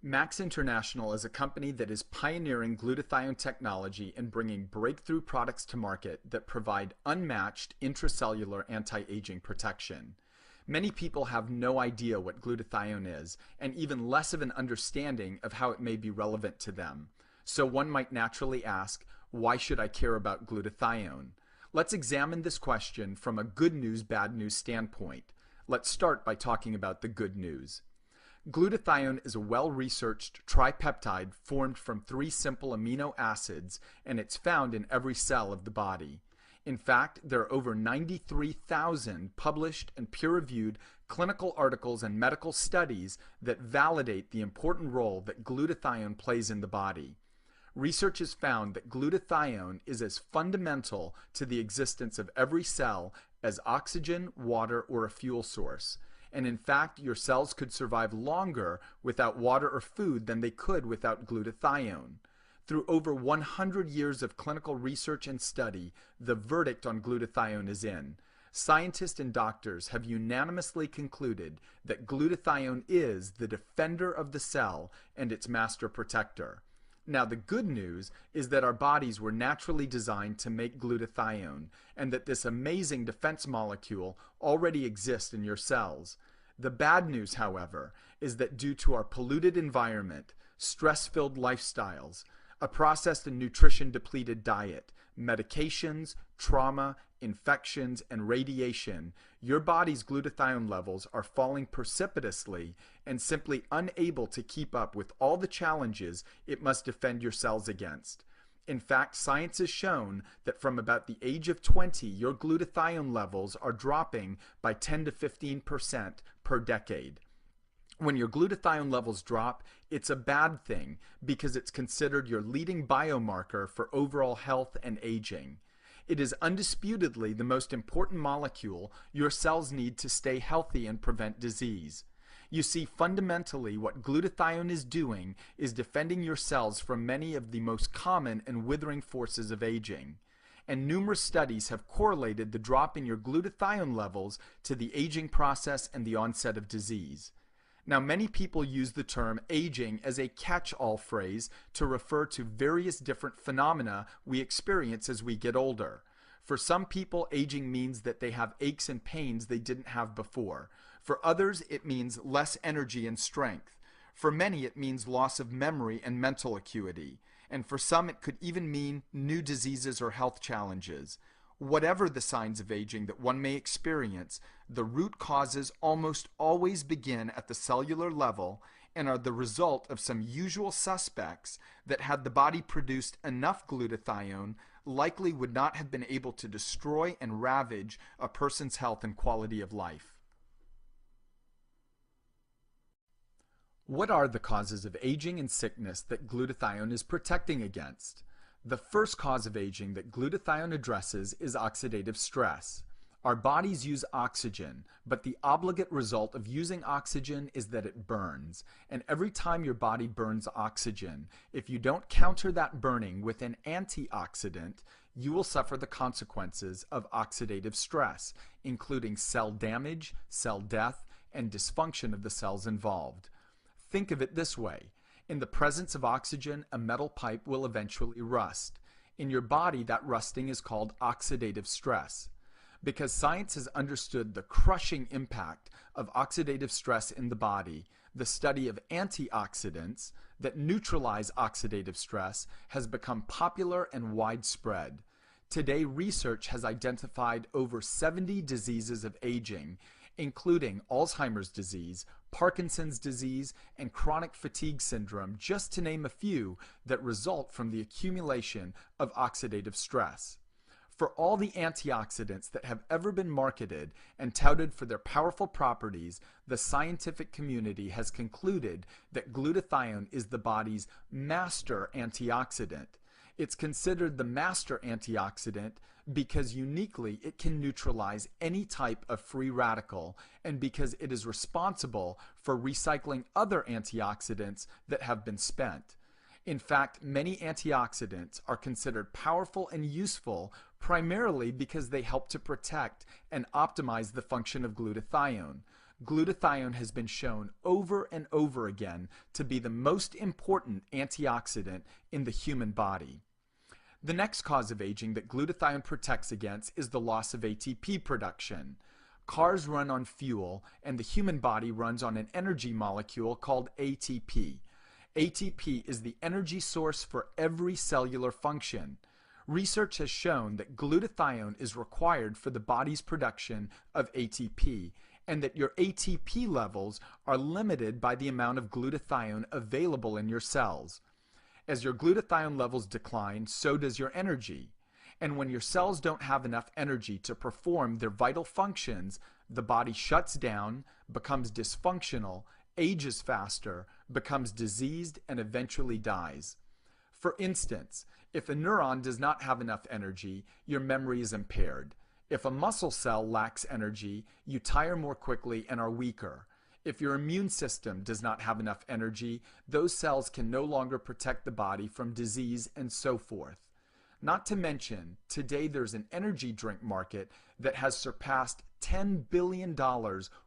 Max International is a company that is pioneering glutathione technology and bringing breakthrough products to market that provide unmatched intracellular anti-aging protection. Many people have no idea what glutathione is, and even less of an understanding of how it may be relevant to them. So one might naturally ask, why should I care about glutathione? Let's examine this question from a good news, bad news standpoint. Let's start by talking about the good news. Glutathione is a well-researched tripeptide formed from 3 simple amino acids, and it's found in every cell of the body. In fact, there are over 93,000 published and peer-reviewed clinical articles and medical studies that validate the important role that glutathione plays in the body. Research has found that glutathione is as fundamental to the existence of every cell as oxygen, water, or a fuel source. And in fact, your cells could survive longer without water or food than they could without glutathione. Through over 100 years of clinical research and study, the verdict on glutathione is in. Scientists and doctors have unanimously concluded that glutathione is the defender of the cell and its master protector. Now, the good news is that our bodies were naturally designed to make glutathione, and that this amazing defense molecule already exists in your cells. The bad news, however, is that due to our polluted environment, stress-filled lifestyles, a processed and nutrition-depleted diet, medications, trauma, infections, and radiation, your body's glutathione levels are falling precipitously and simply unable to keep up with all the challenges it must defend your cells against. In fact, science has shown that from about the age of 20, your glutathione levels are dropping by 10 to 15% per decade. When your glutathione levels drop, it's a bad thing because it's considered your leading biomarker for overall health and aging. It is undisputedly the most important molecule your cells need to stay healthy and prevent disease. You see, fundamentally what glutathione is doing is defending your cells from many of the most common and withering forces of aging. And numerous studies have correlated the drop in your glutathione levels to the aging process and the onset of disease. Now, many people use the term aging as a catch-all phrase to refer to various different phenomena we experience as we get older. For some people, aging means that they have aches and pains they didn't have before. For others, it means less energy and strength. For many, it means loss of memory and mental acuity. And for some, it could even mean new diseases or health challenges. Whatever the signs of aging that one may experience, the root causes almost always begin at the cellular level and are the result of some usual suspects that, had the body produced enough glutathione, likely would not have been able to destroy and ravage a person's health and quality of life. What are the causes of aging and sickness that glutathione is protecting against? The first cause of aging that glutathione addresses is oxidative stress. Our bodies use oxygen, but the obligate result of using oxygen is that it burns. And every time your body burns oxygen, if you don't counter that burning with an antioxidant, you will suffer the consequences of oxidative stress, including cell damage, cell death, and dysfunction of the cells involved. Think of it this way. In the presence of oxygen, a metal pipe will eventually rust. In your body, that rusting is called oxidative stress. Because science has understood the crushing impact of oxidative stress in the body, the study of antioxidants that neutralize oxidative stress has become popular and widespread. Today, research has identified over 70 diseases of aging, including Alzheimer's disease, Parkinson's disease, and chronic fatigue syndrome, just to name a few, that result from the accumulation of oxidative stress. For all the antioxidants that have ever been marketed and touted for their powerful properties, the scientific community has concluded that glutathione is the body's master antioxidant. It's considered the master antioxidant because uniquely it can neutralize any type of free radical, and because it is responsible for recycling other antioxidants that have been spent. In fact, many antioxidants are considered powerful and useful primarily because they help to protect and optimize the function of glutathione. glutathione has been shown over and over again to be the most important antioxidant in the human body. The next cause of aging that glutathione protects against is the loss of ATP production. Cars run on fuel, and the human body runs on an energy molecule called ATP. ATP is the energy source for every cellular function. Research has shown that glutathione is required for the body's production of ATP, and that your ATP levels are limited by the amount of glutathione available in your cells. As your glutathione levels decline, so does your energy. And when your cells don't have enough energy to perform their vital functions, the body shuts down, becomes dysfunctional, ages faster, becomes diseased, and eventually dies. For instance, if a neuron does not have enough energy, your memory is impaired. If a muscle cell lacks energy, you tire more quickly and are weaker. If your immune system does not have enough energy, those cells can no longer protect the body from disease and so forth. Not to mention, today there's an energy drink market that has surpassed $10 billion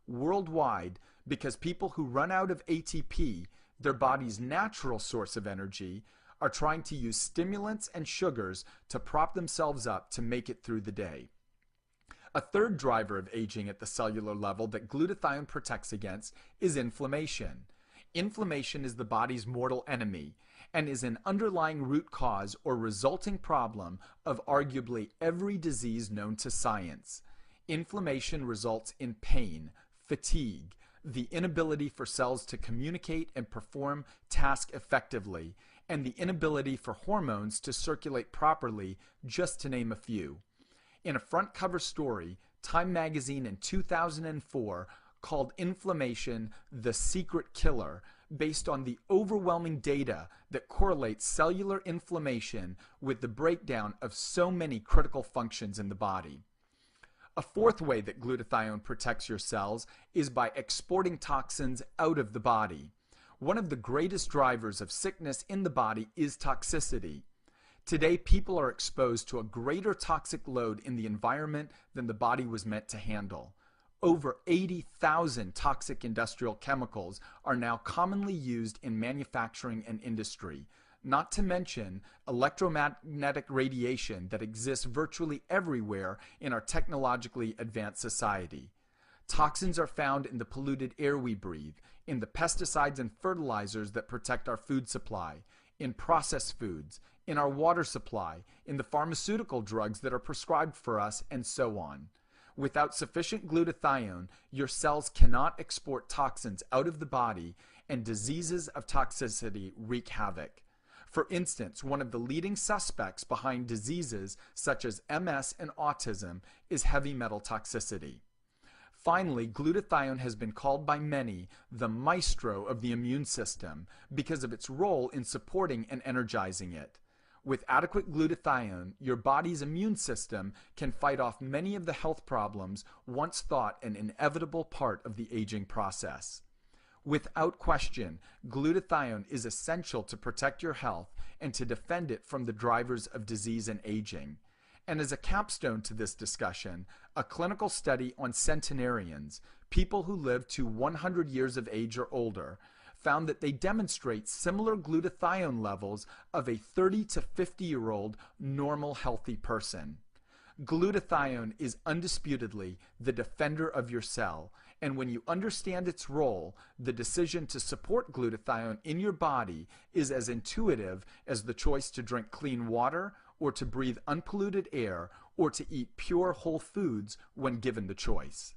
worldwide because people who run out of ATP, their body's natural source of energy, are trying to use stimulants and sugars to prop themselves up to make it through the day. A third driver of aging at the cellular level that glutathione protects against is inflammation. Inflammation is the body's mortal enemy and is an underlying root cause or resulting problem of arguably every disease known to science. Inflammation results in pain, fatigue, the inability for cells to communicate and perform tasks effectively, and the inability for hormones to circulate properly, just to name a few. In a front cover story, Time magazine in 2004 called inflammation the secret killer, based on the overwhelming data that correlates cellular inflammation with the breakdown of so many critical functions in the body. A fourth way that glutathione protects your cells is by exporting toxins out of the body. One of the greatest drivers of sickness in the body is toxicity. Today, people are exposed to a greater toxic load in the environment than the body was meant to handle. Over 80,000 toxic industrial chemicals are now commonly used in manufacturing and industry, not to mention electromagnetic radiation that exists virtually everywhere in our technologically advanced society. Toxins are found in the polluted air we breathe, in the pesticides and fertilizers that protect our food supply, in processed foods, in our water supply, in the pharmaceutical drugs that are prescribed for us, and so on. Without sufficient glutathione, your cells cannot export toxins out of the body, and diseases of toxicity wreak havoc. For instance, one of the leading suspects behind diseases such as MS and autism is heavy metal toxicity. Finally, glutathione has been called by many the maestro of the immune system because of its role in supporting and energizing it. With adequate glutathione, your body's immune system can fight off many of the health problems once thought an inevitable part of the aging process. Without question, glutathione is essential to protect your health and to defend it from the drivers of disease and aging. And as a capstone to this discussion, a clinical study on centenarians, people who live to 100 years of age or older, found that they demonstrate similar glutathione levels of a 30 to 50-year-old normal healthy person. Glutathione is undisputedly the defender of your cell, and when you understand its role, the decision to support glutathione in your body is as intuitive as the choice to drink clean water or to breathe unpolluted air or to eat pure whole foods when given the choice.